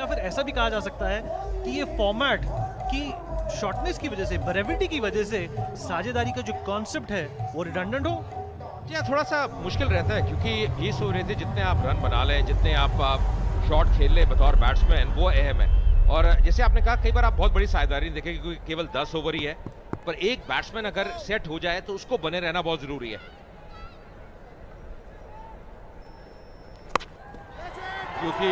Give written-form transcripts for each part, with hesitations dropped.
या फिर ऐसा भी कहा जा सकता है कि ये फॉर्मेट की शॉर्टनेस की वजह से, ब्रेविटी की वजह से साझेदारी का जो कॉन्सेप्ट है वो रिडंडेंट हो? जी हाँ, थोड़ा सा मुश्किल रहता है क्योंकि ये सोच रहे थे जितने आप रन बना लें, जितने आप शॉट खेल लें बतौर बैट्समैन, वो अहम है। और जैसे आपने कहा, कई बार आप बहुत बड़ी साझेदारी नहीं देखेंगे क्योंकि केवल 10 ओवर ही है, पर एक बैट्समैन अगर सेट हो जाए तो उसको बने रहना बहुत जरूरी है, क्योंकि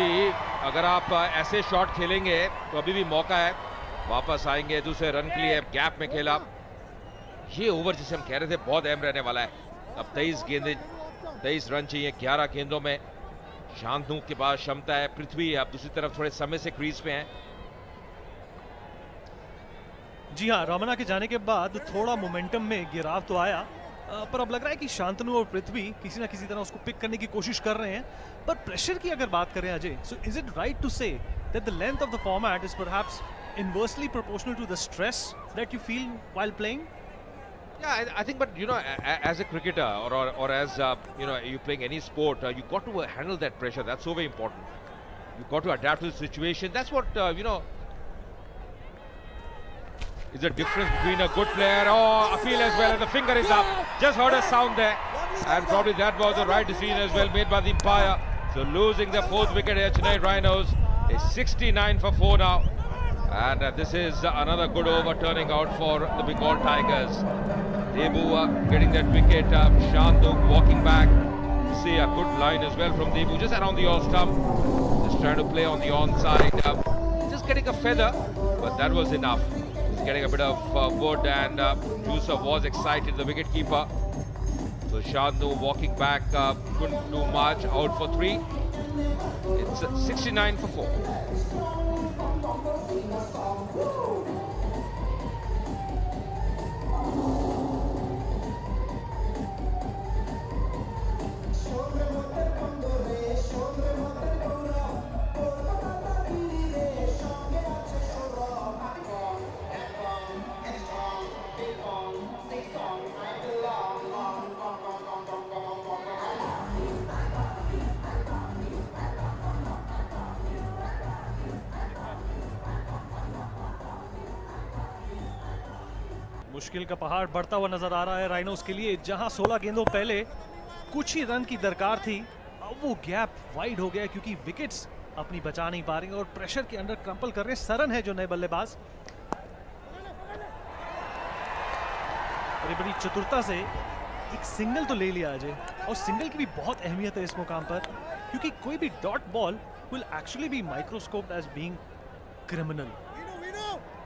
अगर आप ऐसे शॉट खेलेंगे तो अभी भी मौका है, वापस आएंगे दूसरे रन के लिए। गैप में खेला, ये ओवर जिसे हम कह रहे थे बहुत अहम रहने वाला है। अब 23 रन चाहिए 11 गेंदों में। शांतनु के पास क्षमता है, पृथ्वी अब दूसरी तरफ थोड़े समय से क्रीज पे हैं। जी हाँ, रमना के जाने के बाद थोड़ा मोमेंटम में गिराव तो आया, पर अब लग रहा है कि शांतनु और पृथ्वी किसी ना किसी तरह उसको पिक करने की कोशिश कर रहे हैं। पर प्रेशर की अगर बात करें Ajay, so is it right to say that the length of the format is perhaps inversely proportional to the stress that you feel while playing? Yeah, I think, but you know, as a cricketer or as you know, you playing any sport, you got to handle that pressure. That's so very important. You got to adapt to the situation. That's what you know is the difference between a good player. Oh, Appeal as well, and the finger is up. Just heard a sound there, and probably that was the right decision as well made by the umpire. So losing the 4th wicket here, Chennai Rhinos is 69 for 4 now. And this is another good over turning out for the Bengal Tigers. Debu getting that wicket. Shanduk walking back. See a good line as well from Debu, just around the off stump. Just trying to play on the onside. Just getting a feather, but that was enough. Just getting a bit of wood, and Yusuf was excited, the wicket keeper. So Shandu walking back, couldn't do much, out for 3. It's 69 for 4. मुश्किल का पहाड़ बढ़ता हुआ नजर आ रहा है rhinos के लिए, जहां 16 गेंदों पहले कुछ ही रन की दरकार थी, अब वो गैप वाइड हो गया क्योंकि विकेट्स अपनी बचा नहीं पा रही और प्रेशर के अंडर क्रम्पल कर रहे सरन है जो नए बल्लेबाज। बड़ी चतुरता से एक सिंगल तो ले लिया अजय, और सिंगल की भी बहुत अहमियत है इस मुकाम पर, क्योंकि कोई भी dot ball will actually be microscoped as being criminal.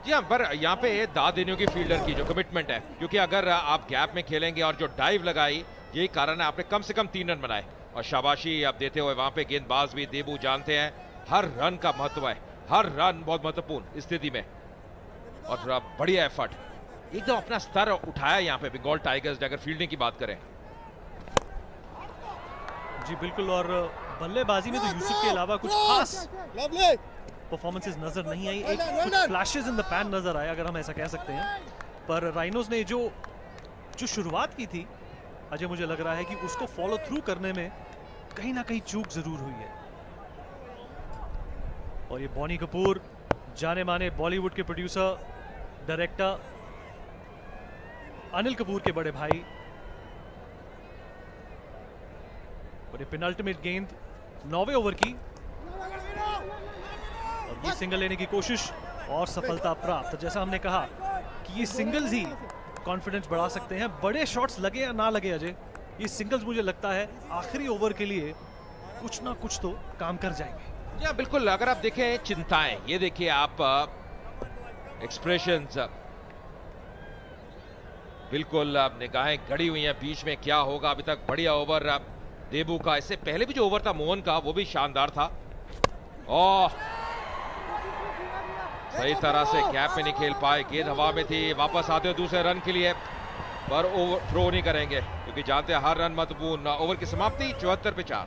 जी हाँ, पर यहाँ पे दाद देने की फील्डर की जो कमिटमेंट है, क्योंकि अगर आप गैप में खेलेंगे और जो डाइव लगाई, यही कारण है आपने कम से कम 3 रन बनाए, और शाबाशी आप देते हुए वहां पे गेंदबाज भी देबू जानते हैं हर रन का महत्व है, हर रन बहुत महत्वपूर्ण स्थिति में, और बढ़िया एफर्ट, एकदम अपना स्तर उठाया यहाँ पे बंगाल टाइगर्स ने अगर फील्डिंग की बात करें। जी बिल्कुल, और बल्लेबाजी में तो यूसुफ के अलावा कुछ खास परफॉर्मेंसेस नजर नहीं आई, एक फ्लैशेस इन द पैन नजर आया अगर हम ऐसा कह सकते हैं, पर राइनोस ने जो शुरुआत की थी अजय, मुझे लग रहा है कि उसको फॉलो थ्रू करने में कहीं ना कहीं चूक जरूर हुई है। और ये बॉनी कपूर, जाने माने बॉलीवुड के प्रोड्यूसर डायरेक्टर अनिल कपूर के बड़े भाई, और ये पेनल्टीमेट गेंद 9वें ओवर की, और ये सिंगल लेने की कोशिश और सफलता प्राप्त। जैसा हमने कहा कि ये सिंगल्स ही कॉन्फिडेंस बढ़ा सकते हैं, बड़े शॉट्स लगे या ना लगे अजय, ये सिंगल्स मुझे लगता है आखिरी ओवर के लिए कुछ ना कुछ तो काम कर जाएंगे। या बिल्कुल, अगर आप देखें चिंताएं, ये देखिए आप एक्सप्रेशंस, बिल्कुल निगाहें गड़ी हुई हैं बीच में, क्या होगा अभी तक। बढ़िया ओवर देबू का, इससे पहले भी जो ओवर था मोहन का वो भी शानदार था, और सही तरह से गैप में नहीं खेल पाए, गेंद हवा में थी, वापस आते हो दूसरे रन के लिए, पर ओवर थ्रो नहीं करेंगे क्योंकि जानते हैं हर रन महत्वपूर्ण। ओवर की समाप्ति 74 पे 4।